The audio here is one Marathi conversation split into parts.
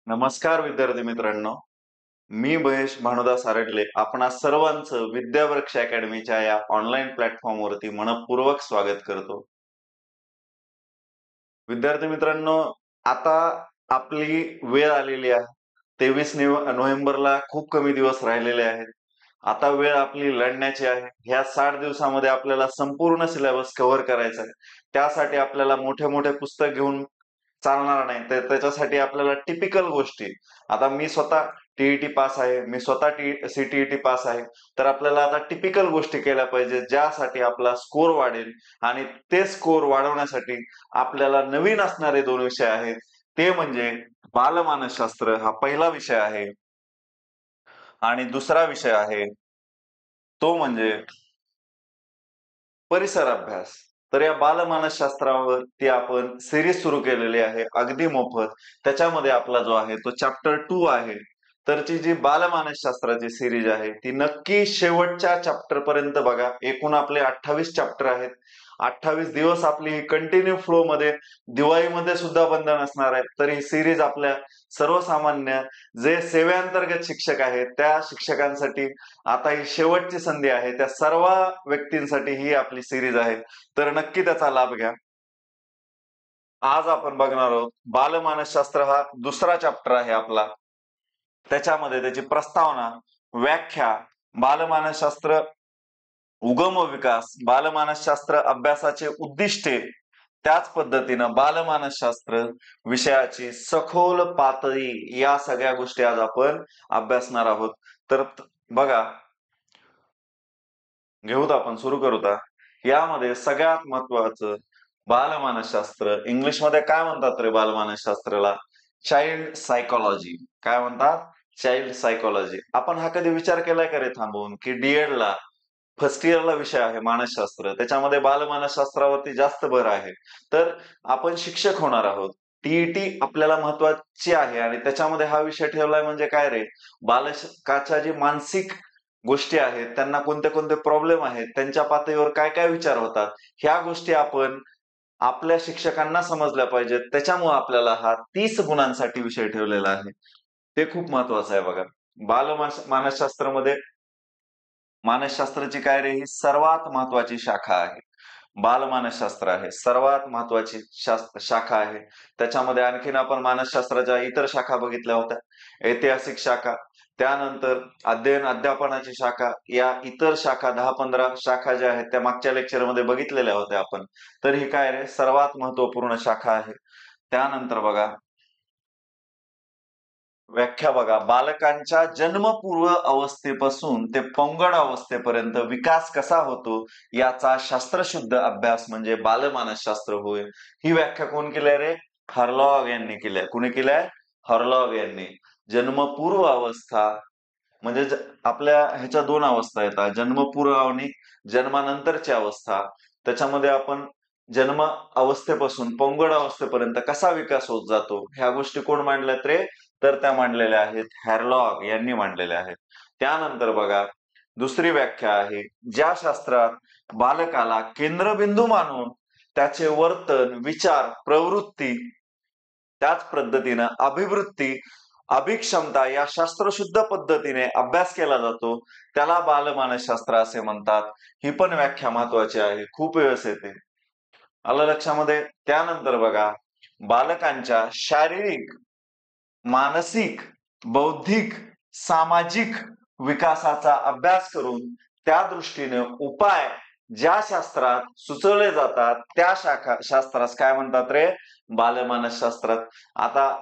नमस्कार विद्यार्थी मित्रांनो, मी महेश भानुदास सारडले आपणा सर्वांचं विद्यावृक्ष अकॅडमीच्या या ऑनलाईन प्लॅटफॉर्मवरती मनपूर्वक स्वागत करतो. विद्यार्थी मित्रांनो, आता आपली वेळ आलेली आहे. 23 नोव्हेंबरला खूप कमी दिवस राहिलेले आहेत. आता वेळ आपली लढण्याची आहे. ह्या 60 दिवसामध्ये आपल्याला संपूर्ण सिलेबस कव्हर करायचा आहे. त्यासाठी आपल्याला मोठे-मोठे पुस्तक घेऊन चालणार नाही. तर त्याच्यासाठी आपल्याला टिपिकल गोष्टी आता मी स्वतः टीईटी पास आहे, मी स्वतः सीटीईटी पास आहे. तर आपल्याला आता टिपिकल गोष्टी केल्या पाहिजेत, ज्यासाठी आपला स्कोर वाढेल आणि ते स्कोर वाढवण्यासाठी आपल्याला नवीन असणारे 2 विषय आहेत. ते म्हणजे बालमानसशास्त्र हा पहिला विषय आहे आणि दुसरा विषय आहे तो म्हणजे परिसर अभ्यास. तर या बालमानसशास्त्रावरती आपण सिरीज सुरू केलेली आहे अगदी मोफत. त्याच्यामध्ये आपला जो आहे तो चॅप्टर 2 आहे. तरची जी बालमानसशास्त्राची सिरीज आहे ती नक्की शेवटच्या चॅप्टर पर्यंत बघा. एकूण आपले 28 चॅप्टर आहेत. 28 दिवस आपली ही कंटिन्यू फ्लो मध्ये दिवाळीमध्ये सुद्धा बंद नसणार आहे. तर ही सिरीज आपल्या सर्वसामान्य जे सेवेअंतर्गत शिक्षक आहेत त्या शिक्षकांसाठी आता ही शेवटची संधी आहे. त्या सर्व व्यक्तींसाठी ही आपली सिरीज आहे. तर नक्की त्याचा लाभ घ्या. आज आपण बघणार आहोत बालमानसशास्त्र हा दुसरा चॅप्टर आहे आपला. त्याच्यामध्ये त्याची प्रस्तावना, व्याख्या, बालमानसशास्त्र उगम व विकास, बालमानसशास्त्र अभ्यासाचे उद्दिष्टे, त्याच पद्धतीनं बालमानसशास्त्र विषयाची सखोल पातळी या सगळ्या गोष्टी आज आपण अभ्यासणार आहोत. तर बघा, घेऊत आपण सुरू करूता. यामध्ये सगळ्यात महत्वाचं बालमानसशास्त्र, इंग्लिशमध्ये काय म्हणतात रे बालमानसशास्त्राला? Child psychology. काय म्हणतात? Child psychology. आपण हा कधी विचार केलाय का रे थांबवून की डीएड ला फर्स्ट इयरला विषय आहे मानसशास्त्र, त्याच्यामध्ये बालमानसशास्त्रावरती जास्त भर आहे. तर आपण शिक्षक होणार आहोत. टीईटी आपल्याला महत्वाची आहे आणि त्याच्यामध्ये हा विषय ठेवलाय म्हणजे काय रे? बालकाच्या जी मानसिक गोष्टी आहेत, त्यांना कोणते कोणते प्रॉब्लेम आहेत, त्यांच्या पातळीवर काय काय विचार होतात, ह्या गोष्टी आपण आपल्या शिक्षकांना समजल्या पाहिजेत. त्याच्यामुळे आपल्याला हा 30 गुणांसाठी विषय ठेवलेला आहे. ते खूप महत्वाचं आहे बघा. मानसशास्त्रामध्ये मानसशास्त्राची काय रे? ही सर्वात महत्वाची शाखा आहे. बालमानसशास्त्र आहे सर्वात महत्वाची शाखा आहे. त्याच्यामध्ये आणखीन आपण मानसशास्त्राच्या इतर शाखा बघितल्या होत्या. ऐतिहासिक शाखा, त्यानंतर अध्ययन अध्यापनाची शाखा, या इतर शाखा 10-15 शाखा ज्या आहेत त्या मागच्या लेक्चरमध्ये बघितलेल्या होत्या आपण. तर ही काय रे? सर्वात महत्वपूर्ण शाखा आहे. त्यानंतर बघा व्याख्या बघा. बालकांच्या जन्मपूर्व अवस्थेपासून ते पौगंड अवस्थेपर्यंत विकास कसा होतो याचा शास्त्रशुद्ध अभ्यास म्हणजे बालमानसशास्त्र होय. ही व्याख्या कोण केली रे? हर्लॉग यांनी केली. कुणी केलीय? हर्लॉग यांनी. जन्मपूर्व अवस्था म्हणजे आपल्या ह्याच्या 2 अवस्था येतात, जन्मपूर्व आणि जन्मानंतरची अवस्था. त्याच्यामध्ये आपण जन्म अवस्थेपासून पौगंड अवस्थेपर्यंत कसा विकास होत जातो ह्या गोष्टी कोण मांडल्यात रे? तर त्या मांडलेल्या आहेत हॅरलॉग यांनी मांडलेल्या आहेत. त्यानंतर बघा दुसरी व्याख्या आहे, ज्या शास्त्रात बालकाला केंद्रबिंदू मानून त्याचे वर्तन, विचार, प्रवृत्ती, त्याच पद्धतीनं अभिवृत्ती, अभिक्षमता या शास्त्रशुद्ध पद्धतीने अभ्यास केला जातो त्याला बालमानसशास्त्र असे म्हणतात. ही पण व्याख्या महत्वाची आहे, खूप वेळेस येते. आलं लक्षामध्ये? त्यानंतर बघा बालकांच्या शारीरिक, मानसिक, बौद्धिक, सामाजिक विकासाचा अभ्यास करून त्या दृष्टीने उपाय ज्या शास्त्रात सुचवले जातात त्या शास्त्रास काय म्हणतात रे? बालमानसशास्त्रात. आता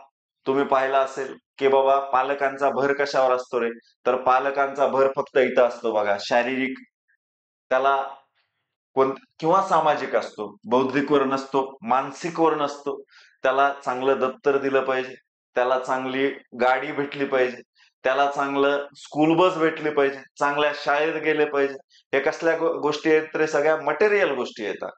तुम्ही पाहिलं असेल की बाबा पालकांचा भर कशावर असतो रे? तर पालकांचा भर फक्त इथं असतो बघा, शारीरिक त्याला किंवा सामाजिक असतो, बौद्धिकवर नसतो, मानसिकवर नसतो. त्याला चांगलं दप्तर दिलं पाहिजे, त्याला चांगली गाडी भेटली पाहिजे, त्याला चांगलं स्कूल बस भेटली पाहिजे, चांगल्या शाळेत गेले पाहिजे. हे कसल्या गोष्टी आहेत रे? सगळ्या मटेरियल गोष्टी येतात.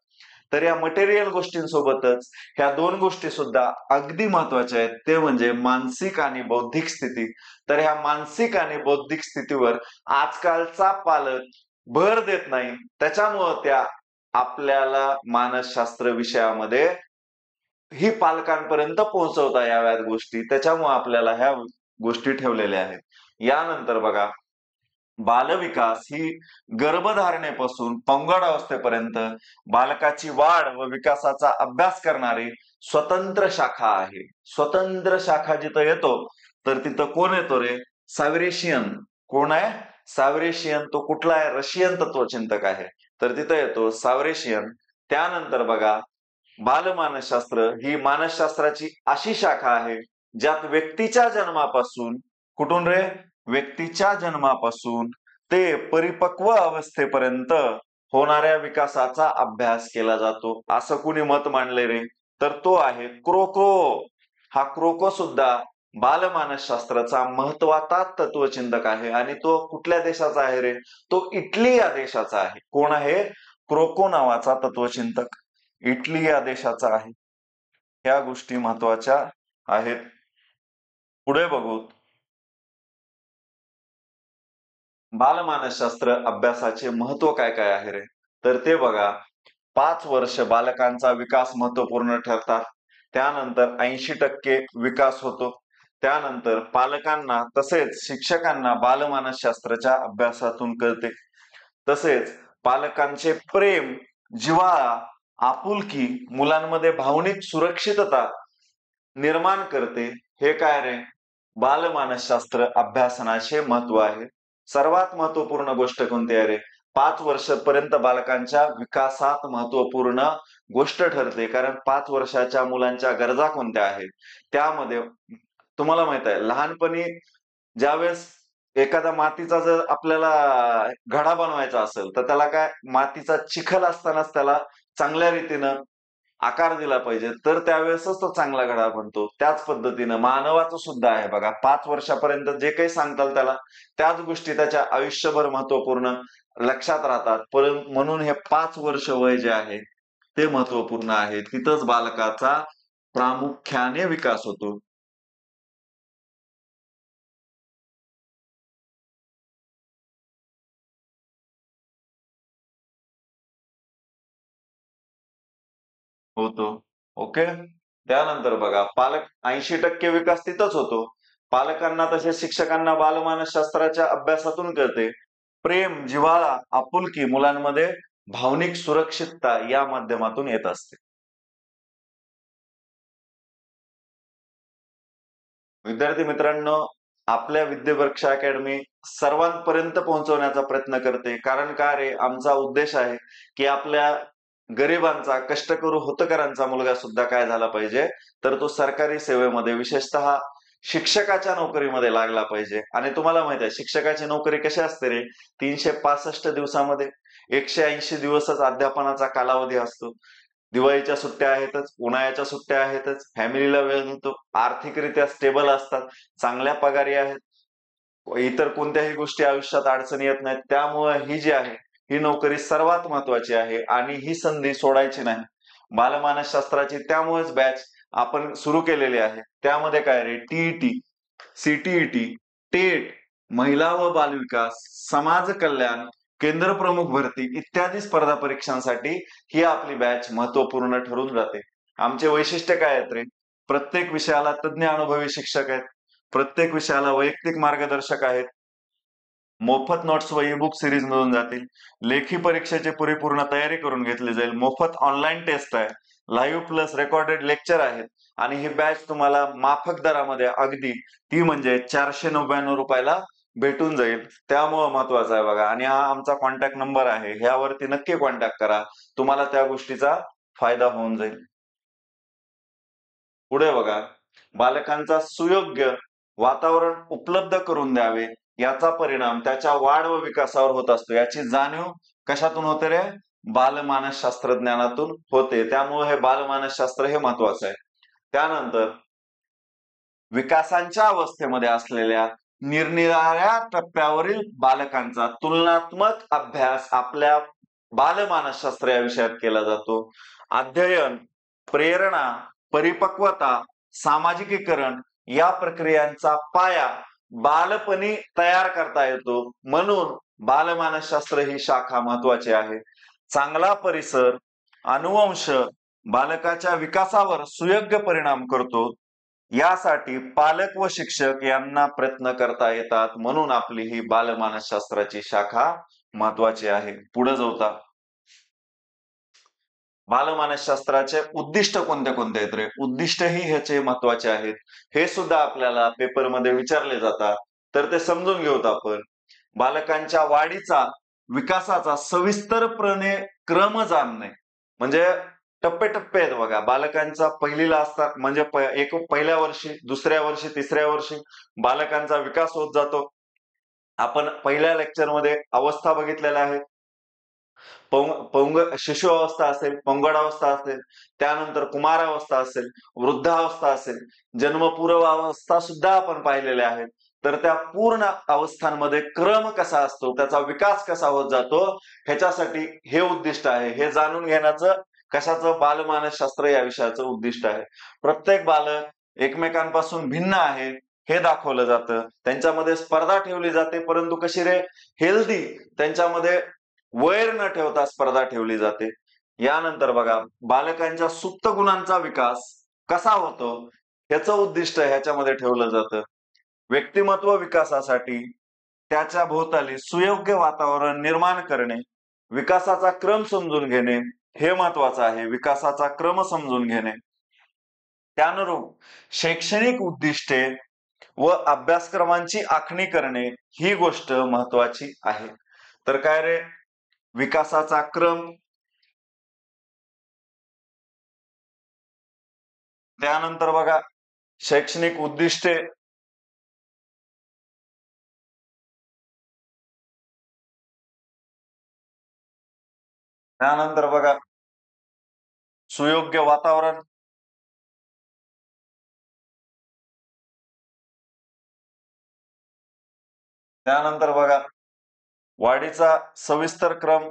तर या मटेरियल गोष्टींसोबतच ह्या 2 गोष्टी सुद्धा अगदी महत्वाच्या आहेत, ते म्हणजे मानसिक आणि बौद्धिक स्थिती. तर ह्या मानसिक आणि बौद्धिक स्थितीवर आजकालचा पालक भर देत नाही. त्याच्यामुळं त्या आपल्याला मानसशास्त्र विषयामध्ये ही पालकांपर्यंत पोहोचवता याव्यात गोष्टी, त्याच्यामुळे आपल्याला ह्या गोष्टी ठेवलेल्या आहेत. यानंतर बघा, बालविकास ही गर्भधारणेपासून पौगंड अवस्थेपर्यंत बालकाची वाढ व विकासाचा अभ्यास करणारी स्वतंत्र शाखा आहे. स्वतंत्र शाखा जिथं येतो तर तिथं कोण येतो रे? सावरेशियन. कोण आहे? सावरेशियन. तो कुठला आहे? रशियन तत्वचिंतक आहे. तर तिथं येतो सावरेशियन. त्यानंतर बघा, बालमानसशास्त्र ही मानसशास्त्राची अशी शाखा आहे ज्यात व्यक्तीच्या जन्मापासून, कुठून रे? व्यक्तीच्या जन्मापासून ते परिपक्व अवस्थेपर्यंत होणाऱ्या विकासाचा अभ्यास केला जातो. असं कुणी मत मांडले रे? तर तो आहे क्रोको. हा क्रोको सुद्धा बालमानसशास्त्राचा महत्वाचा तत्वचिंतक आहे आणि तो कुठल्या देशाचा आहे रे? तो इटली या देशाचा आहे. कोण आहे? क्रोको नावाचा तत्वचिंतक इटली या देशाचा आहे. ह्या गोष्टी महत्वाच्या आहेत. पुढे बघू, बालमानसशास्त्र अभ्यासाचे महत्व काय काय आहे रे? तर ते बघा, 5 वर्ष बालकांचा विकास महत्वपूर्ण ठरतात. त्यानंतर 80% विकास होतो. त्यानंतर पालकांना तसेच शिक्षकांना बालमानसशास्त्राच्या अभ्यासातून कळते. तसेच पालकांचे प्रेम, जिव्हाळा, आपुलकी मुलांमध्ये भावनिक सुरक्षितता निर्माण करते. हे काय रे? बालमानसशास्त्र अभ्यासनाचे महत्व आहे. सर्वात महत्वपूर्ण गोष्ट कोणती आहे रे? 5 वर्षापर्यंत बालकांच्या विकासात महत्वपूर्ण गोष्ट ठरते. कारण 5 वर्षाच्या मुलांच्या गरजा कोणत्या आहेत? त्यामध्ये तुम्हाला माहित आहे, लहानपणी ज्यावेळेस एखादा मातीचा जर आपल्याला घडा बनवायचा असेल तर त्याला काय, मातीचा चिखल असतानाच त्याला चांगल्या रीतीनं आकार दिला पाहिजे, तर त्यावेळेसच तो चांगला घडा बनतो. त्याच पद्धतीनं मानवाचं सुद्धा आहे बघा. 5 वर्षापर्यंत जे काही सांगताल त्याला त्याच गोष्टी त्याच्या आयुष्यभर महत्वपूर्ण लक्षात राहतात. म्हणून हे 5 वर्ष वय जे आहे ते महत्वपूर्ण आहे. तिथंच बालकाचा प्रामुख्याने विकास होतो. होतो. ओके. त्यानंतर बघा, पालक 80% विकास तिथंच होतो. पालकांना तसेच शिक्षकांना बालमानसशास्त्राच्या अभ्यासातून कळते. प्रेम, जिव्हाळा, आपुलकी मुलांमध्ये भावनिक सुरक्षितता या माध्यमातून येत असते. विद्यार्थी मित्रांनो, आपल्या विद्यावृक्ष अकॅडमी सर्वांपर्यंत पोहोचवण्याचा प्रयत्न करते. कारण काय रे? आमचा उद्देश आहे की आपल्या गरिबांचा, कष्टकरू होतकरांचा मुलगा सुद्धा काय झाला पाहिजे, तर तो सरकारी सेवेमध्ये, विशेषतः शिक्षकाच्या नोकरीमध्ये लागला पाहिजे. आणि तुम्हाला माहित आहे शिक्षकाची नोकरी कशी असते रे? 365 दिवसामध्ये 180 दिवसच अध्यापनाचा कालावधी असतो. दिवाळीच्या सुट्ट्या आहेतच, उन्हाळ्याच्या सुट्ट्या आहेतच, फॅमिलीला वेळ मिळतो, आर्थिकरित्या स्टेबल असतात, चांगल्या पगारी आहेत, इतर कोणत्याही गोष्टी आयुष्यात अडचणी येत नाहीत. त्यामुळे ही जी आहे ही नोकरी सर्वात महत्वाची आहे आणि ही संधी सोडायची नाही. बालमानसशास्त्राची त्यामुळेच बॅच आपण सुरू केलेली आहे. त्यामध्ये काय रे? टीईटी, सीटीईटी, टेट, महिला व बालविकास, समाज कल्याण, केंद्र प्रमुख भरती इत्यादी स्पर्धा परीक्षांसाठी ही आपली बॅच महत्वपूर्ण ठरून जाते. आमचे वैशिष्ट्य काय आहेत रे? प्रत्येक विषयाला तज्ञ अनुभवी शिक्षक आहेत. प्रत्येक विषयाला वैयक्तिक मार्गदर्शक आहेत. मोफत नोट्स व ई बुक सिरीज मिळून जातील. लेखी परीक्षेची परिपूर्ण तयारी करून घेतली जाईल. मोफत ऑनलाईन टेस्ट आहे. लाईव्ह प्लस रेकॉर्डेड लेक्चर आहेत आणि ही बॅच तुम्हाला माफक दरामध्ये, अगदी ती म्हणजे 499 रुपयाला भेटून जाईल. त्यामुळं महत्वाचं आहे बघा. आणि हा आमचा कॉन्टॅक्ट नंबर आहे, ह्यावरती नक्की कॉन्टॅक्ट करा. तुम्हाला त्या गोष्टीचा फायदा होऊन जाईल. पुढे बघा, बालकांचा सुयोग्य वातावरण उपलब्ध करून द्यावे याचा परिणाम त्याच्या वाढ व विकासावर होत असतो. याची जाणीव कशातून होते रे? बालमानस शास्त्रज्ञानातून होते. त्यामुळे हे बालमानसशास्त्र हे महत्वाचं आहे. त्यानंतर विकासांच्या अवस्थेमध्ये असलेल्या निरनिराळ्या टप्प्यावरील बालकांचा तुलनात्मक अभ्यास आपल्या बालमानसशास्त्र या विषयात केला जातो. अध्ययन, प्रेरणा, परिपक्वता, सामाजिकीकरण या प्रक्रियांचा पाया बालपणी तयार करता येतो. म्हणून बालमानसशास्त्र ही शाखा महत्वाची आहे. चांगला परिसर, अनुवंश, बालकाच्या विकासावर सुयोग्य परिणाम करतो, यासाठी पालक व शिक्षक यांना प्रयत्न करता येतात. म्हणून आपली ही बालमानसशास्त्राची शाखा महत्वाची आहे. पुढे जाऊता बालमानसशास्त्राचे उद्दिष्ट कोणते कोणते आहेत रे? उद्दिष्टही ह्याचे महत्वाचे आहेत. हे सुद्धा आपल्याला पेपरमध्ये विचारले जातात. तर ते समजून घेऊत आपण. बालकांच्या वाढीचा, विकासाचा सविस्तरपणे क्रम जाणणे. म्हणजे टप्पे आहेत बघा. बालकांचा पहिलीला असतात म्हणजे पहिल्या वर्षी, दुसऱ्या वर्षी, तिसऱ्या वर्षी बालकांचा विकास होत जातो. आपण पहिल्या लेक्चरमध्ये अवस्था बघितलेल्या आहेत. शिशु अवस्था असेल, पौगंडावस्था असेल, त्यानंतर कुमारावस्था असेल, वृद्धावस्था असेल, जन्मपूर्व अवस्था सुद्धा आपण पाहिलेल्या आहेत. तर त्या पूर्ण अवस्थांमध्ये क्रम कसा असतो, त्याचा विकास कसा होत जातो, ह्याच्यासाठी हे उद्दिष्ट आहे. हे जाणून घेण्याचं कशाचं? बालमानसशास्त्र या विषयाचं उद्दिष्ट आहे. प्रत्येक बालक एकमेकांपासून भिन्न आहे हे दाखवलं जातं. त्यांच्यामध्ये स्पर्धा ठेवली जाते, परंतु कशी रे? हेल्दी. त्यांच्यामध्ये वैर न ठेवता स्पर्धा ठेवली जाते. यानंतर बघा, बालकांच्या सुप्त गुणांचा विकास कसा होतो याचं उद्दिष्ट ह्याच्यामध्ये ठेवलं जातं. व्यक्तिमत्व विकासासाठी त्याच्या भोवताली सुयोग्य वातावरण निर्माण करणे, विकासाचा क्रम समजून घेणे हे महत्वाचं आहे. विकासाचा क्रम समजून घेणे, त्यानुरूप शैक्षणिक उद्दिष्टे व अभ्यासक्रमांची आखणी करणे ही गोष्ट महत्वाची आहे. तर काय रे? विकासाचा क्रम, त्यानंतर बघा शैक्षणिक उद्दिष्टे, त्यानंतर बघा सुयोग्य वातावरण, त्यानंतर बघा वाढीचा सविस्तर क्रम,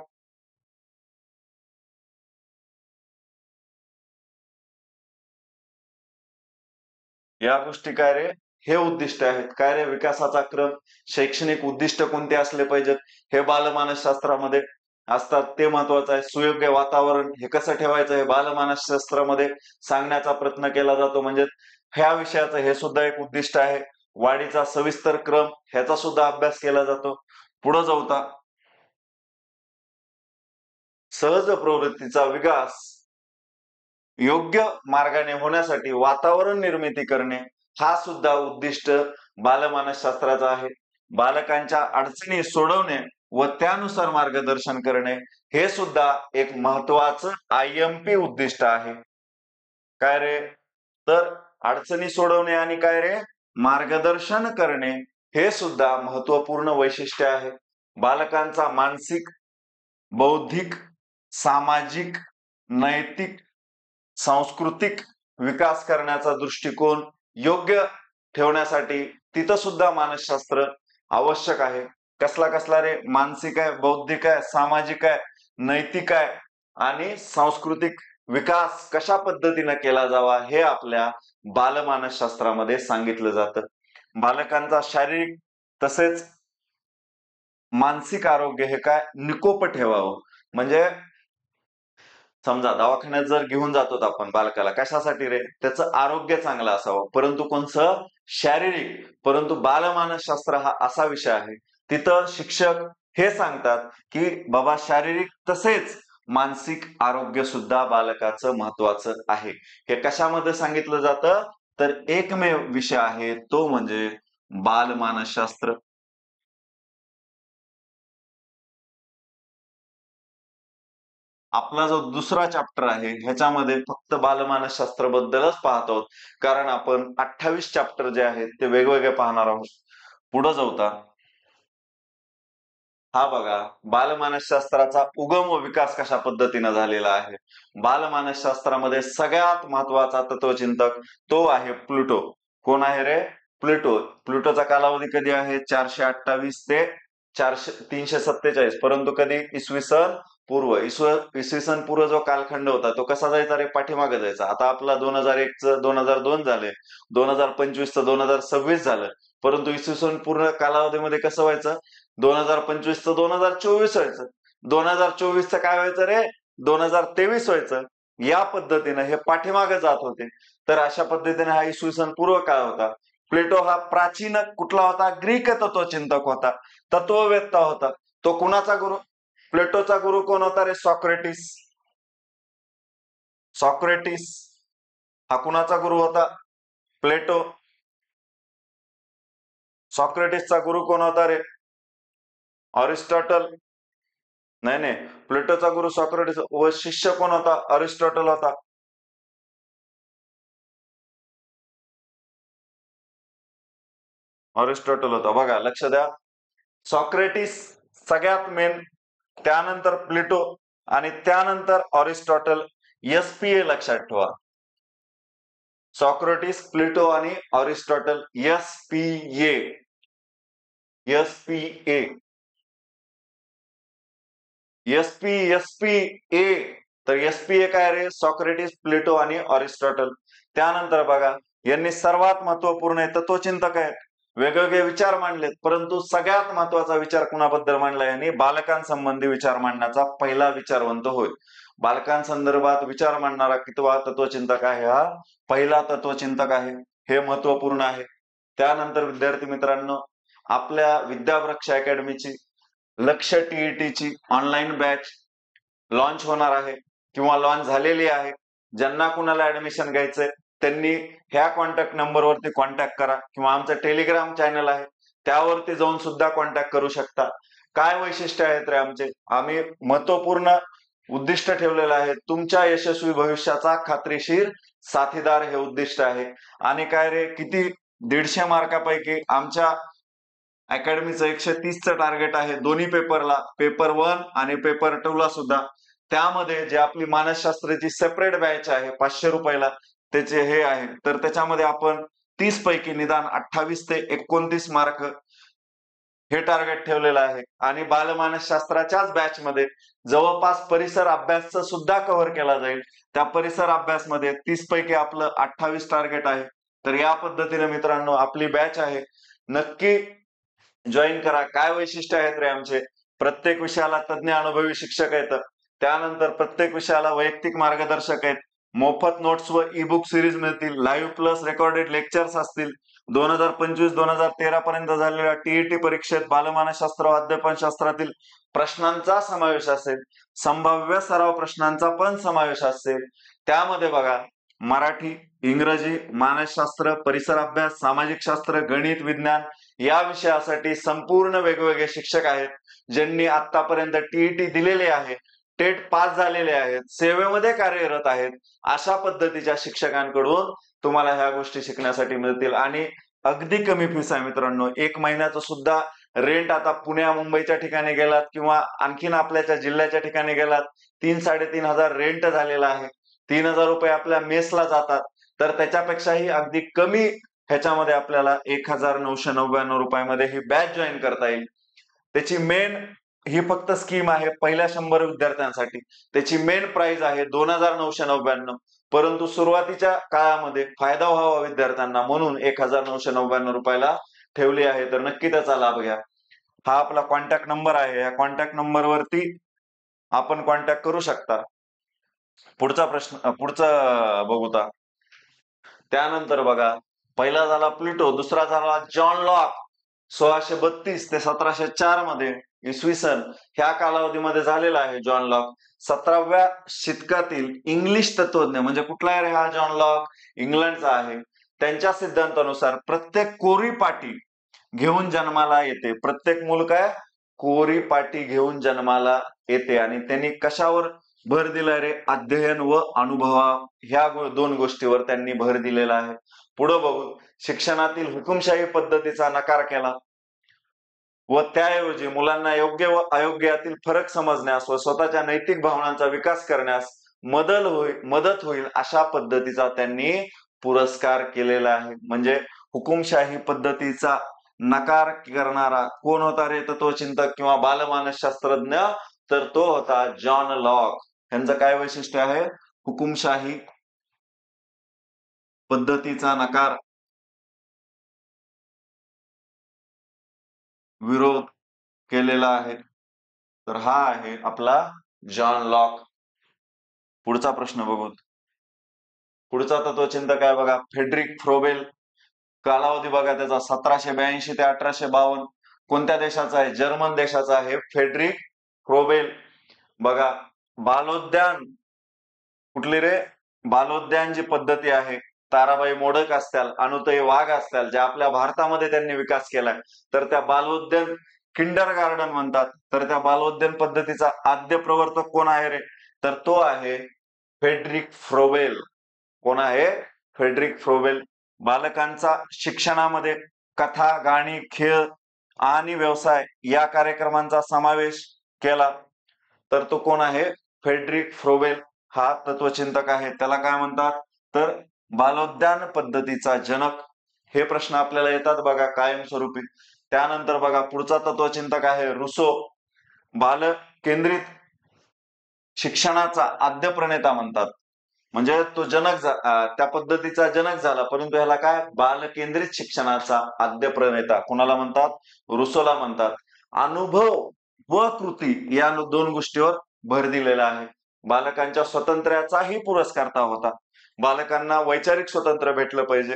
या गोष्टी काय रे? हे उद्दिष्ट आहेत. काय रे? विकासाचा क्रम, शैक्षणिक उद्दिष्ट कोणते असले पाहिजेत हे बालमानसशास्त्रामध्ये असतात, ते महत्वाचं आहे. सुयोग्य वातावरण हे कसं ठेवायचं हे बालमानसशास्त्रामध्ये सांगण्याचा प्रयत्न केला जातो. म्हणजे ह्या विषयाचं हे सुद्धा एक उद्दिष्ट आहे. वाढीचा सविस्तर क्रम ह्याचा सुद्धा अभ्यास केला जातो. पुढे जाऊता सहज प्रवृत्तीचा विकास योग्य मार्गाने होण्यासाठी वातावरण निर्मिती करणे हा सुद्धा उद्दिष्ट बालमानसशास्त्राचा आहे. बालकांच्या अडचणी सोडवणे व त्यानुसार मार्गदर्शन करणे हे सुद्धा एक महत्वाचं IMP उद्दिष्ट आहे. काय रे? तर अडचणी सोडवणे आणि काय रे? मार्गदर्शन करणे हे सुद्धा महत्वपूर्ण वैशिष्ट्य आहे. बालकांचा मानसिक, बौद्धिक, सामाजिक, नैतिक, सांस्कृतिक विकास करण्याचा दृष्टिकोन योग्य ठेवण्यासाठी तिथं सुद्धा मानसशास्त्र आवश्यक आहे. कसला कसला रे? मानसिक आहे, बौद्धिक आहे, सामाजिक आहे, नैतिक आहे आणि सांस्कृतिक विकास कशा पद्धतीने केला जावा हे आपल्या बालमानसशास्त्रामध्ये सांगितलं जातं. बालकांचा शारीरिक तसेच मानसिक आरोग्य हे काय निकोप ठेवावं. म्हणजे समजा दवाखान्यात जर घेऊन जातो आपण बालकाला, कशासाठी रे? त्याचं आरोग्य चांगलं असावं, परंतु कोणचं? शारीरिक. परंतु बालमानसशास्त्र हा असा विषय आहे, तिथं शिक्षक हे सांगतात की बाबा शारीरिक तसेच मानसिक आरोग्य सुद्धा बालकाचं महत्वाचं आहे. हे कशामध्ये सांगितलं जातं? तर एकमेव विषय आहे तो म्हणजे बालमानसशास्त्र. आपला जो दुसरा चॅप्टर आहे ह्याच्यामध्ये फक्त बालमानसशास्त्र बद्दलच पाहत आहोत, कारण आपण 28 चॅप्टर जे आहेत ते वेगवेगळे पाहणार आहोत. पुढे जाऊता हा बघा बालमानसशास्त्राचा उगम व विकास कशा पद्धतीने झालेला आहे. बालमानसशास्त्रामध्ये सगळ्यात महत्वाचा तत्वचिंतक तो आहे प्लुटो. कोण आहे रे? प्लुटो. प्लुटोचा कालावधी कधी आहे? 428 ते 347. परंतु कधी? इसवी सन पूर्व. इसवी सन पूर्व जो कालखंड होता तो कसा जायचा रे? पाठीमागे जायचा. आता आपला 2001चं 2002 झाले, 2025चं 2026 झालं, परंतु इसवी सन पूर्ण कालावधीमध्ये कसं व्हायचं? 2025चं 2024 व्हायचं, 2024चं काय व्हायचं रे? 2023 व्हायचं. या पद्धतीने हे पाठीमागे जात होते. तर अशा पद्धतीने हा इसवी सन पूर्व काळ होता. प्लेटो हा प्राचीन कुठला होता? ग्रीक तत्वचिंतक होता, तत्ववेत्ता होता. तो कुणाचा गुरु? प्लेटोचा गुरु कोण होता रे? सॉक्रेटिस. सॉक्रेटिस हा कुणाचा गुरु होता? प्लेटो. सॉक्रेटिसचा गुरु कोण होता रे? अरिस्टॉटल. नाही नाही, प्लेटोचा गुरु सॉक्रेटिस व शिष्य कोण होता? अरिस्टॉटल होता. अरिस्टॉटल होता. बघा, लक्ष द्या. सॉक्रेटिस सगळ्यात मेन, त्यानंतर प्लेटो आणि त्यानंतर अरिस्टॉटल. एसपीए लक्षात ठेवा. सॉक्रेटिस, प्लेटो आणि अरिस्टॉटल. एसपीए. एसपीए. एसपीए. तर एसपीए काय रे? सॉक्रेटिस, प्लेटो आणि अरिस्टॉटल. त्यानंतर बघा, यांनी सर्वात महत्वपूर्ण तत्वचिंतक आहेत, वेगवेगळे विचार मांडलेत, परंतु सगळ्यात महत्वाचा विचार कुणाबद्दल मांडला यांनी? बालकांसंबंधी विचार मांडण्याचा पहिला विचारवंत होय. बालकांसंदर्भात विचार मांडणारा कितवा तत्वचिंतक आहे? हा पहिला तत्वचिंतक आहे. हे महत्वपूर्ण आहे. त्यानंतर विद्यार्थी मित्रांनो, आपल्या विद्यावृक्ष अकॅडमीची लक्ष्य टीईटीची ऑनलाईन बॅच लॉन्च होणार आहे किंवा लॉन्च झालेली आहे. ज्यांना कुणाला ऍडमिशन घ्यायचंय त्यांनी ह्या कॉन्टॅक्ट नंबरवरती कॉन्टॅक्ट करा किंवा आमचं टेलिग्राम चॅनल आहे त्यावरती जाऊन सुद्धा कॉन्टॅक्ट करू शकता. काय वैशिष्ट्य आहेत रे आमचे? आम्ही महत्वपूर्ण उद्दिष्ट ठेवलेलं आहे. तुमच्या यशस्वी भविष्याचा खात्रीशीर साथीदार हे उद्दिष्ट आहे. आणि काय रे, किती 150 मार्कापैकी आमच्या अकॅडमीचं 130चं टार्गेट आहे दोन्ही पेपरला, पेपर 1 आणि पेपर 2 ला सुद्धा. त्यामध्ये जे आपली मानसशास्त्राची सेपरेट बॅच आहे 500 रुपयाला, त्याचे हे आहे, तर त्याच्यामध्ये आपण 30 पैकी निदान 28 ते 29 मार्क हे टार्गेट ठेवलेलं आहे. आणि बालमानसशास्त्राच्याच बॅचमध्ये जवळपास परिसर अभ्यासचं सुद्धा कव्हर केला जाईल. त्या परिसर अभ्यासमध्ये 30 पैकी आपलं 28 टार्गेट आहे. तर या पद्धतीने मित्रांनो आपली बॅच आहे, नक्की जॉईन करा. काय वैशिष्ट्य आहेत रे आमचे? प्रत्येक विषयाला तज्ञ अनुभवी शिक्षक आहेत. त्यानंतर प्रत्येक विषयाला वैयक्तिक मार्गदर्शक आहेत. मोफत नोट्स व ई बुक सिरीज मिळतील. लाईव्ह प्लस रेकॉर्डेड लेक्चर्स असतील. 2025-2013 पर्यंत झालेल्या टीईटी परीक्षेत बालमानसशास्त्र व अध्यापनशास्त्रातील प्रश्नांचा समावेश असेल. संभाव्य सराव प्रश्नांचा पण समावेश असेल. त्यामध्ये बघा, मराठी, इंग्रजी, मानसशास्त्र, परिसर अभ्यास, सामाजिक शास्त्र, गणित, विज्ञान या विषयासाठी संपूर्ण वेगवेगळे शिक्षक आहेत, ज्यांनी आतापर्यंत टीईटी दिलेले आहे, टेट पास झालेले आहेत, सेवेमध्ये कार्यरत आहेत. अशा पद्धतीच्या शिक्षकांकडून तुम्हाला ह्या गोष्टी शिकण्यासाठी मिळतील. आणि अगदी कमी फीस आहे मित्रांनो. 1 महिन्याचं सुद्धा रेंट आता पुण्या मुंबईच्या ठिकाणी गेलात किंवा आणखीन आपल्याच्या जिल्ह्याच्या ठिकाणी गेलात, 3-3.500 रेंट झालेला आहे. 3,000 रुपये आपल्या मेसला जातात. तर त्याच्यापेक्षाही अगदी कमी ह्याच्यामध्ये आपल्याला 1,999 रुपयामध्ये ही बॅच जॉईन करता येईल. त्याची मेन ही फक्त स्कीम आहे पहिल्या 100 विद्यार्थ्यांसाठी. त्याची मेन प्राइस आहे 2,999. परंतु सुरुवातीच्या काळामध्ये फायदा व्हावा विद्यार्थ्यांना म्हणून 1,999 रुपयाला ठेवली आहे. तर नक्की त्याचा लाभ घ्या. हा आपला कॉन्टॅक्ट नंबर आहे. या कॉन्टॅक्ट नंबरवरती आपण कॉन्टॅक्ट करू शकता. पुढचा प्रश्न बघूता. त्यानंतर बघा, पहिला झाला प्लुटो, दुसरा झाला जॉन लॉक. 1632 ते 1704 मध्ये इसवी सन ह्या कालावधीमध्ये झालेला आहे जॉन लॉक. 17व्या शतकातील इंग्लिश तत्वज्ञ म्हणजे कुठला आहे हा जॉन लॉक? इंग्लंडचा आहे. त्यांच्या सिद्धांतानुसार प्रत्येक कोरी पाटी घेऊन जन्माला येते. प्रत्येक मूल काय? कोरी पाटी घेऊन जन्माला येते. आणि त्यांनी कशावर भर दिलाय रे? अध्ययन व अनुभवा ह्या 2 गोष्टीवर त्यांनी भर दिलेला आहे. पुढे बघू. शिक्षणातील हुकुमशाही पद्धतीचा नकार केला व त्याऐवजी मुलांना योग्य व अयोग्य यातील फरक समजण्यास व स्वतःच्या नैतिक भावनांचा विकास करण्यास मदत होईल अशा पद्धतीचा त्यांनी पुरस्कार केलेला आहे. म्हणजे हुकुमशाही पद्धतीचा नकार करणारा कोण होता रे तत्वचिंतक किंवा बालमानसशास्त्रज्ञ? तर तो होता जॉन लॉक. यांचं काय वैशिष्ट्य आहे? हुकुमशाही पद्धतीचा नकार, विरोध केलेला आहे. तर हा आहे आपला जॉन लॉक. पुढचा प्रश्न बघू. पुढचा तत्वचिंतक आहे बघा फ्रेडरिक फ्रोबेल. कालावधी बघा त्याचा 1782 ते 1852. कोणत्या देशाचा आहे? जर्मन देशाचा आहे फ्रेडरिक फ्रोबेल. बघा बालोद्यान कुठली रे? बालोद्यान जी पद्धती आहे, ताराबाई मोडक असतील, अनुताई वाघ असतील, ज्या आपल्या भारतामध्ये त्यांनी विकास केलाय, तर त्या बालोद्यान किंडर गार्डन म्हणतात. तर त्या बालोद्यान पद्धतीचा आद्य प्रवर्तक कोण आहे रे? तर तो आहे फ्रेडरिक फ्रोबेल. कोण आहे? Friedrich Froebel. बालकांचा शिक्षणामध्ये कथा, गाणी, खेळ आणि व्यवसाय या कार्यक्रमांचा समावेश केला. तर तो कोण आहे? फ्रेडरिक फ्रोबेल हा तत्वचिंतक आहे. त्याला काय म्हणतात? तर बालोद्यान पद्धतीचा जनक. हे प्रश्न आपल्याला येतात बघा कायमस्वरूपी. त्यानंतर बघा पुढचा तत्वचिंतक आहे रुसो. बालक केंद्रित शिक्षणाचा आद्य प्रणेता म्हणतात. म्हणजे तो जनक त्या पद्धतीचा जनक झाला, परंतु ह्याला काय? बालकेंद्रित शिक्षणाचा आद्य प्रणेता कुणाला म्हणतात? रुसोला म्हणतात. अनुभव व कृती या दोन गोष्टीवर भर दिलेला आहे. बालकांच्या स्वातंत्र्याचाही पुरस्कारता होता. बालकांना वैचारिक स्वातंत्र्य भेटलं पाहिजे,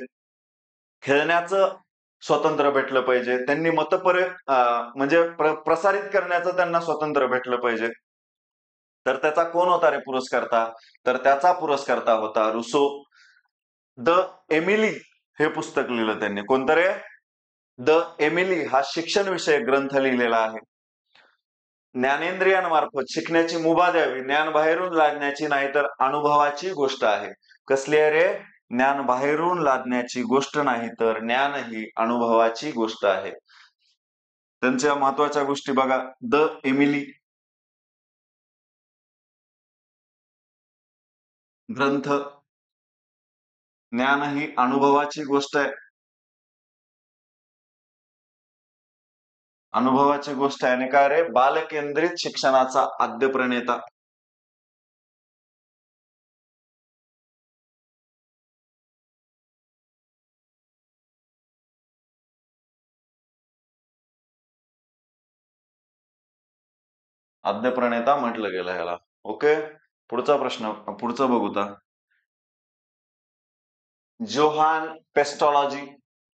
खेळण्याचं स्वातंत्र्य भेटलं पाहिजे, त्यांनी म्हणजे प्रसारित करण्याचं त्यांना स्वातंत्र्य भेटलं पाहिजे. तर त्याचा कोण होता रे पुरस्कर्ता? तर त्याचा पुरस्कर्ता होता रुसो. द एमिली हे पुस्तक लिहिलं त्यांनी. कोणतं रे? द एमिली हा शिक्षण विषयक ग्रंथ लिहिलेला आहे. ज्ञानेंद्रियांमार्फत शिकण्याची मुभा द्यावी. ज्ञान बाहेरून लादण्याची नाही तर अनुभवाची गोष्ट आहे. कसली आहे रे? ज्ञान बाहेरून लादण्याची गोष्ट नाही तर ज्ञान ही अनुभवाची गोष्ट आहे. त्यांच्या महत्वाच्या गोष्टी बघा. द एमिली ग्रंथ, ज्ञान ही अनुभवाची गोष्ट आहे. अनुभवाची गोष्ट आहे. आणि काय रे? बालकेंद्रित शिक्षणाचा आद्य प्रणेता. आद्य प्रणेता म्हटलं गेलं ह्याला. ओके. पुढचा प्रश्न, पुढचं बघू आता. जोहान पेस्टॉलॉजी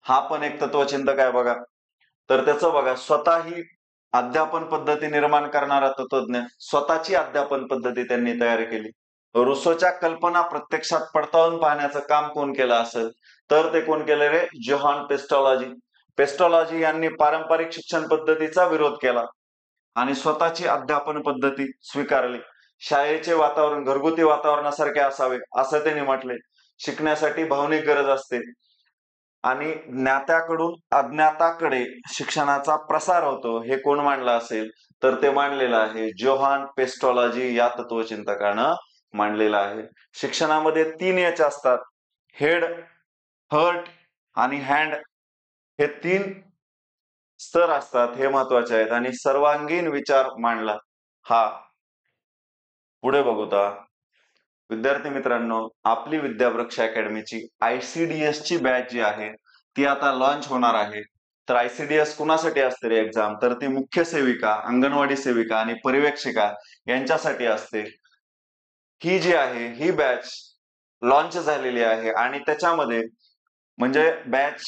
हा पण एक तत्वचिंतक आहे बघा. तर त्याचं बघा स्वतःही अध्यापन पद्धती निर्माण करणारा तत्वज्ञ, स्वतःची अध्यापन पद्धती त्यांनी तयार केली. रुसोच्या कल्पना प्रत्यक्षात पडताळून पाहण्याचं काम कोण केलं असेल? तर ते कोण केलं रे? जोहान पेस्टॉलॉजी. पेस्टॉलॉजी यांनी पारंपरिक शिक्षण पद्धतीचा विरोध केला आणि स्वतःची अध्यापन पद्धती स्वीकारली. शाळेचे वातावरण घरगुती वातावरणासारखे असावे असं त्यांनी म्हटले. शिकण्यासाठी भावनिक गरज असते आणि ज्ञात्याकडून अज्ञाताकडे शिक्षणाचा प्रसार होतो, हे कोण मांडलं असेल? तर ते मांडलेलं आहे जोहान पेस्टॉलॉजी या तत्वचिंतकानं मांडलेलं आहे. शिक्षणामध्ये 3 एच असतात. हेड, हर्ट आणि हँड हे 3 स्तर असतात. हे महत्वाचे आहेत. आणि सर्वांगीण विचार मांडला हा. पुढे बघूता विद्यार्थी मित्रांनो, आपली विद्यावृक्ष अकॅडमीची ICDS ची बॅच जी आहे ती आता लॉन्च होणार आहे. तर ICDS कुणासाठी असते रे एक्झाम? तर ती मुख्य सेविका, अंगणवाडी सेविका आणि पर्यवेक्षिका यांच्यासाठी असते. ही जी आहे ही बॅच लॉन्च झालेली आहे आणि त्याच्यामध्ये म्हणजे बॅच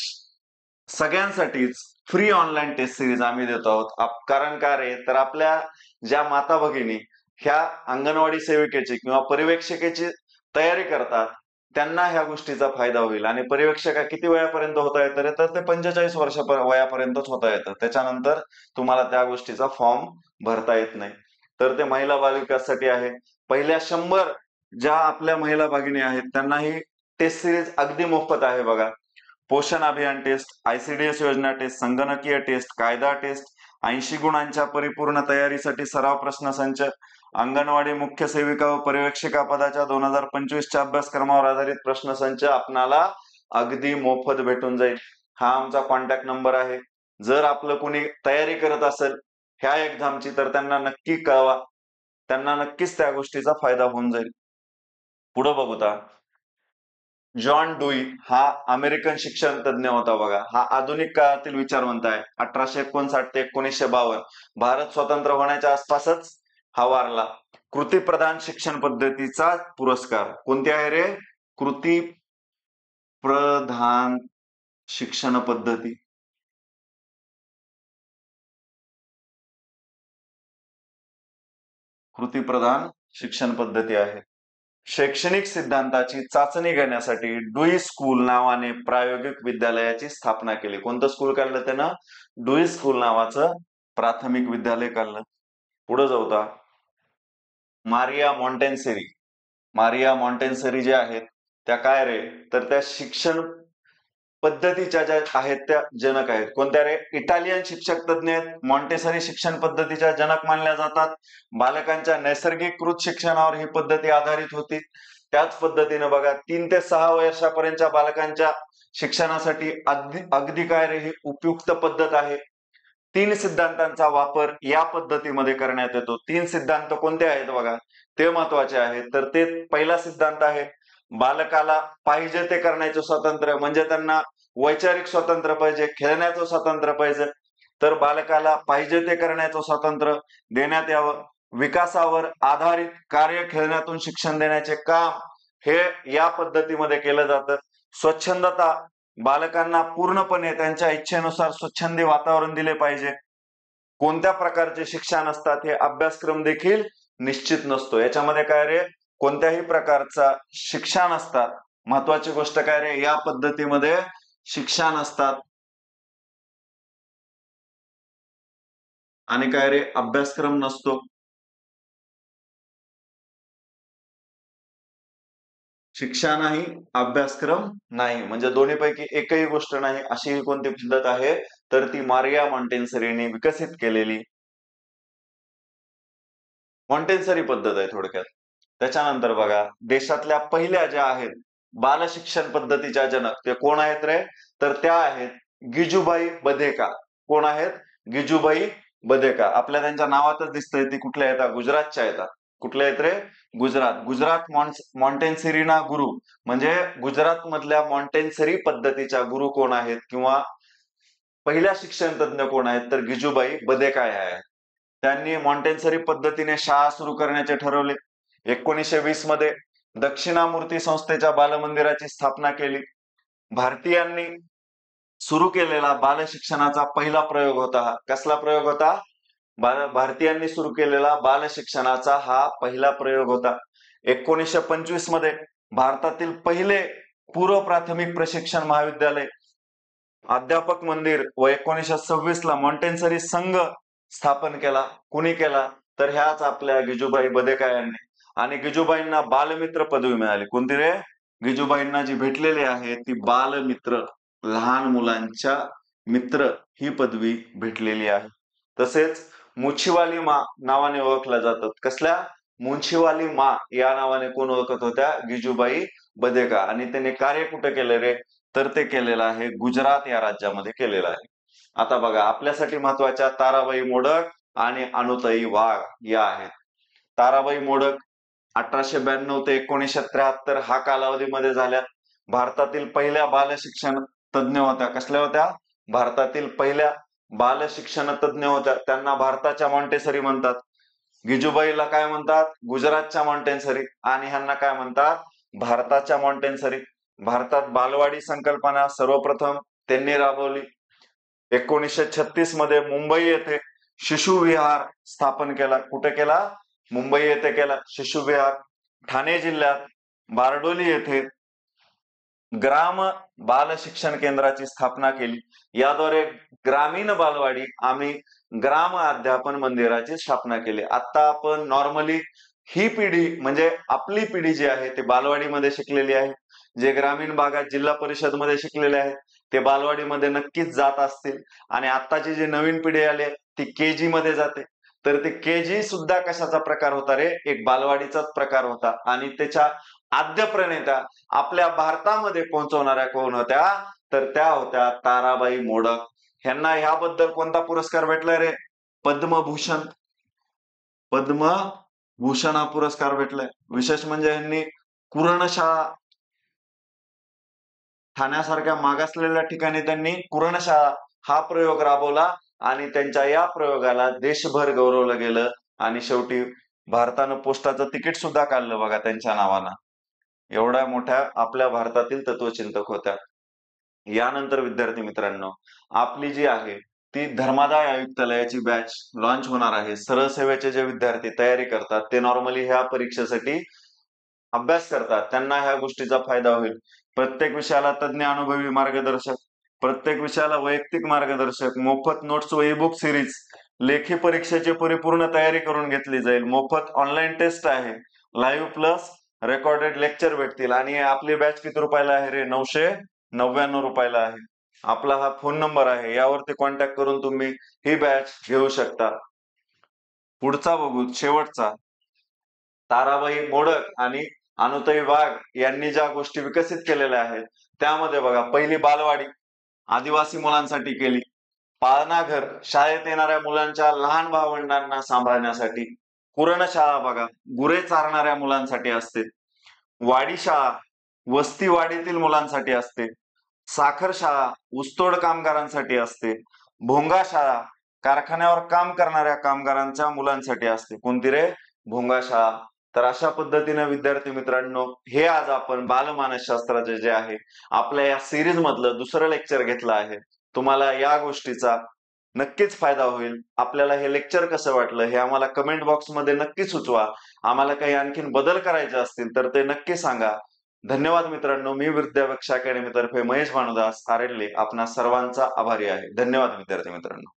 सगळ्यांसाठीच फ्री ऑनलाईन टेस्ट सिरीज आम्ही देतो आहोत. कारण काय रे? तर आपल्या ज्या माता भगिनी ह्या अंगणवाडी सेविकेची किंवा पर्यवेक्षकेची तयारी करतात त्यांना ह्या गोष्टीचा फायदा होईल. आणि पर्यवेक्षका किती वयापर्यंत होता येतं? तर ते 45 वर्ष वयापर्यंतच होता येतं. त्याच्यानंतर तुम्हाला त्या गोष्टीचा फॉर्म भरता येत नाही. तर ते महिला बालविकासासाठी आहे. पहिल्या 100 ज्या आपल्या महिला भगिनी आहेत त्यांना ही टेस्ट सिरीज अगदी मोफत आहे बघा. पोषण अभियान टेस्ट, ICDS योजना टेस्ट, संगणकीय टेस्ट, कायदा टेस्ट, 80 गुणांच्या परिपूर्ण तयारीसाठी सराव प्रश्नसंच, अंगणवाडी मुख्य सेविका व पर्यवेक्षिका पदाच्या 2025च्या अभ्यासक्रमावर आधारित प्रश्नसंच आपणाला अगदी मोफत भेटून जाईल. हा आमचा कॉन्टॅक्ट नंबर आहे. जर आपलं कोणी तयारी करत असेल ह्या एक्झामची तर त्यांना नक्की कळवा. त्यांना नक्कीच त्या गोष्टीचा फायदा होऊन जाईल. पुढे बघूता. जॉन डुई हा अमेरिकन शिक्षण तज्ञ होता बघा. हा आधुनिक काळातील विचारवंत आहे. 1859 ते 1952 भारत स्वतंत्र होण्याच्या आसपासच हा वारला. कृती प्रधान शिक्षण पद्धतीचा पुरस्कार कोणती आहे रे? कृती प्रधान शिक्षण पद्धती. कृती प्रधान शिक्षण पद्धती आहे. शैक्षणिक सिद्धांताची चाचणी घेण्यासाठी डुई स्कूल नावाने प्रायोगिक विद्यालयाची स्थापना केली. कोणतं स्कूल काढलं त्यानं? डुई स्कूल नावाचं प्राथमिक विद्यालय काढलं. पुढे जाऊ आता. मारिया मॉन्टेन्सेरी. मारिया मॉन्टेन्सेरी जे आहेत त्या काय रे? तर त्या शिक्षण पद्धतीच्या ज्या आहेत त्या जनक आहेत. कोणत्या रे? इटालियन शिक्षक तज्ञ आहेत. मॉन्टेसरी शिक्षण पद्धतीच्या जनक मानल्या जातात. बालकांच्या नैसर्गिकृत शिक्षणावर ही पद्धती आधारित होती. त्याच पद्धतीने बघा 3 ते 6 वर्षापर्यंतच्या बालकांच्या शिक्षणासाठी अगदी काय रे ही उपयुक्त पद्धत आहे. 3 सिद्धांतांचा वापर या पद्धतीमध्ये करण्यात येतो. 3 सिद्धांत कोणते आहेत बघा, ते महत्वाचे आहेत. तर ते पहिला सिद्धांत आहे बालकाला पाहिजे ते करण्याचे स्वातंत्र्य, म्हणजे त्यांना वैचारिक स्वातंत्र्य पाहिजे, खेळण्याचं स्वातंत्र्य पाहिजे. तर बालकाला पाहिजे ते करण्याचं स्वातंत्र्य देण्यात यावं. विकासावर आधारित कार्य खेळण्यातून शिक्षण देण्याचे काम हे या पद्धतीमध्ये केलं जातं. स्वच्छंदता, बालकांना पूर्णपणे त्यांच्या इच्छेनुसार स्वच्छंदी वातावरण दिले पाहिजे. कोणत्या प्रकारचे शिक्षण असतात हे अभ्यासक्रम देखील निश्चित नसतो. याच्यामध्ये काय रे? कोणत्याही प्रकारचा शिक्षण असतात. महत्वाची गोष्ट काय रे? या पद्धतीमध्ये शिक्षण असतात आणि काय रे? अभ्यासक्रम नसतो. शिक्षा नाही, अभ्यासक्रम नाही, म्हणजे दोन्हीपैकी एकही गोष्ट नाही. अशी ही कोणती पद्धत आहे? तर ती मारिया मॉन्टेन्सरीने विकसित केलेली मॉन्टेन्सरी पद्धत आहे थोडक्यात. त्याच्यानंतर बघा देशातल्या पहिल्या ज्या आहेत बाल शिक्षण पद्धतीच्या जनक ते कोण आहेत रे? तर त्या आहेत गिजूबाई बधेका. कोण आहेत? गिजूबाई बधेका. आपल्या त्यांच्या नावातच दिसतंय ती कुठल्या येतात? गुजरातच्या येतात. कुठल्या आहेत रे? गुजरात. गुजरात मॉन्टेन्सरीना गुरु, म्हणजे गुजरात मधल्या मॉन्टेन्सरी पद्धतीच्या गुरु कोण आहेत किंवा पहिल्या शिक्षण तज्ञ कोण आहेत? तर गिजूबाई बधेका आहेत. त्यांनी मॉन्टेन्सरी पद्धतीने शाळा सुरू करण्याचे ठरवले. 1920 मध्ये दक्षिणामूर्ती संस्थेच्या बालमंदिराची स्थापना केली. भारतीयांनी सुरू केलेला बाल शिक्षणाचा पहिला प्रयोग होता हा. कसला प्रयोग होता? भारतीयांनी सुरू केलेला बाल शिक्षणाचा हा पहिला प्रयोग होता. 1925 मध्ये भारतातील पहिले पूर्व प्राथमिक प्रशिक्षण महाविद्यालय, अध्यापक मंदिर व 1926 ला मॉन्टेन्सरी संघ स्थापन केला. कुणी केला? तर ह्याच आपल्या गिजूबाई बधेका यांनी. आणि गिजूबाईंना बालमित्र पदवी मिळाली. कोणती रे? गिजूबाईंना जी भेटलेली आहे ती बालमित्र, लहान मुलांच्या मित्र ही पदवी भेटलेली आहे. तसेच मुछीवाली मा नावाने ओळखल्या जातात. कसल्या? मुछीवाली मा या नावाने कोण ओळखत होत्या? गिजूबाई बधेका. आणि त्यांनी कार्य कुठे केलं रे? तर ते केलेलं आहे गुजरात या राज्यामध्ये केलेलं आहे. आता बघा आपल्यासाठी महत्वाच्या ताराबाई मोडक आणि अनुताई वाघ या आहेत. ताराबाई मोडक 1892 ते 1973 हा कालावधीमध्ये झाल्या. भारतातील पहिल्या बाल शिक्षण तज्ञ होत्या. कसल्या होत्या? भारतातील पहिल्या बाल शिक्षण तज्ञ होत्या. त्यांना भारताच्या मॉन्टेसरी म्हणतात. गिजूबाईला काय म्हणतात? गुजरातच्या मॉन्टेसरी. आणि ह्यांना काय म्हणतात? भारताच्या मॉन्टेसरी. भारतात बालवाडी संकल्पना सर्वप्रथम त्यांनी राबवली. 1936 मध्ये मुंबई येथे शिशु विहार स्थापन केला. कुठे केला? मुंबई येथे केला शिशु विहार. ठाणे जिल्ह्यात बारडोली येथे ग्राम बाल शिक्षण केंद्राची स्थापना केली. याद्वारे ग्रामीण बालवाडी आम्ही ग्राम अध्यापन मंदिराची स्थापना केली. आता आपण नॉर्मली ही पिढी म्हणजे आपली पिढी जी आहे ते बालवाडीमध्ये शिकलेली आहे. जे ग्रामीण भागात जिल्हा परिषद मध्ये शिकलेले आहेत ते बालवाडीमध्ये नक्कीच जात असतील. आणि आताची जी नवीन पिढी आली ती केजी मध्ये जाते. तर ते केजी सुद्धा कशाचा प्रकार होता रे? एक बालवाडीचाच प्रकार होता. आणि त्याच्या आद्य प्रणेत्या आपल्या भारतामध्ये पोहोचवणाऱ्या कोण होत्या? तर त्या होत्या ताराबाई मोडक. ह्यांना ह्याबद्दल कोणता पुरस्कार भेटलाय रे? पद्मभूषण. पद्मभूषण हा पुरस्कार भेटलाय. विशेष म्हणजे ह्यांनी कुरणशाळा, ठाण्यासारख्या मागासलेल्या ठिकाणी त्यांनी कुरणशाळा हा प्रयोग राबवला आणि त्यांच्या या प्रयोगाला देशभर गौरवलं गेलं. आणि शेवटी भारतानं पोस्टाचं तिकीट सुद्धा काढलं बघा त्यांच्या नावानं. एवढ्या मोठ्या आपल्या भारतातील तत्वचिंतक होत्या. यानंतर विद्यार्थी मित्रांनो, आपली जी आहे ती धर्मादाय आयुक्तालयाची बॅच लॉन्च होणार आहे. सरळ सेवेचे जे विद्यार्थी तयारी करतात ते नॉर्मली ह्या परीक्षेसाठी अभ्यास करतात, त्यांना ह्या गोष्टीचा फायदा होईल. प्रत्येक विषयाला तज्ञ अनुभवी मार्गदर्शक, प्रत्येक विषयाला वैयक्तिक मार्गदर्शक, मोफत नोट्स व ई बुक सिरीज, लेखी परीक्षेची परिपूर्ण तयारी करून घेतली जाईल. मोफत ऑनलाईन टेस्ट आहे, लाईव्ह प्लस रेकॉर्डेड लेक्चर भेटतील. आणि आपली बॅच किती रुपयाला आहे रे? 999 रुपयाला आहे. आपला हा फोन नंबर आहे, यावरती कॉन्टॅक्ट करून तुम्ही ही बॅच घेऊ शकता. पुढचा बघू, शेवटचा. ताराबाई मोडक आणि अनुताई वाघ यांनी ज्या गोष्टी विकसित केलेल्या आहेत त्यामध्ये बघा, पहिली बालवाडी आदिवासी मुलांसाठी केली. पाळणा घर शाळेत येणाऱ्या मुलांच्या लहान भावंडांना सांभाळण्यासाठी. कुरणशाळा बघा, गुरे चारणाऱ्या मुलांसाठी असते. वाडी शाळा वस्ती वाडीतील मुलांसाठी असते. साखर शाळा ऊसतोड कामगारांसाठी असते. भोंगा शाळा कारखान्यावर काम करणाऱ्या कामगारांच्या मुलांसाठी असते. कोणती रे? भोंगा शाळा. तर अशा पद्धतीने विद्यार्थी मित्रांनो, हे आज आपण बालमानसशास्त्राचे जे आहे आपल्या या सिरीज मधलं दुसरं लेक्चर घेतलं आहे. तुम्हाला या गोष्टीचा नक्कीच फायदा होईल. आपल्याला हे लेक्चर कसं वाटलं हे आम्हाला कमेंट बॉक्समध्ये नक्की सुचवा. आम्हाला काही आणखीन बदल करायचे असतील तर ते नक्की सांगा. धन्यवाद मित्रांनो. मी विद्यावक्ष अकॅडमी तर्फे महेश भानुदास आरेल्ले आपणा सर्वांचा आभारी आहे. धन्यवाद विद्यार्थी मित्रांनो.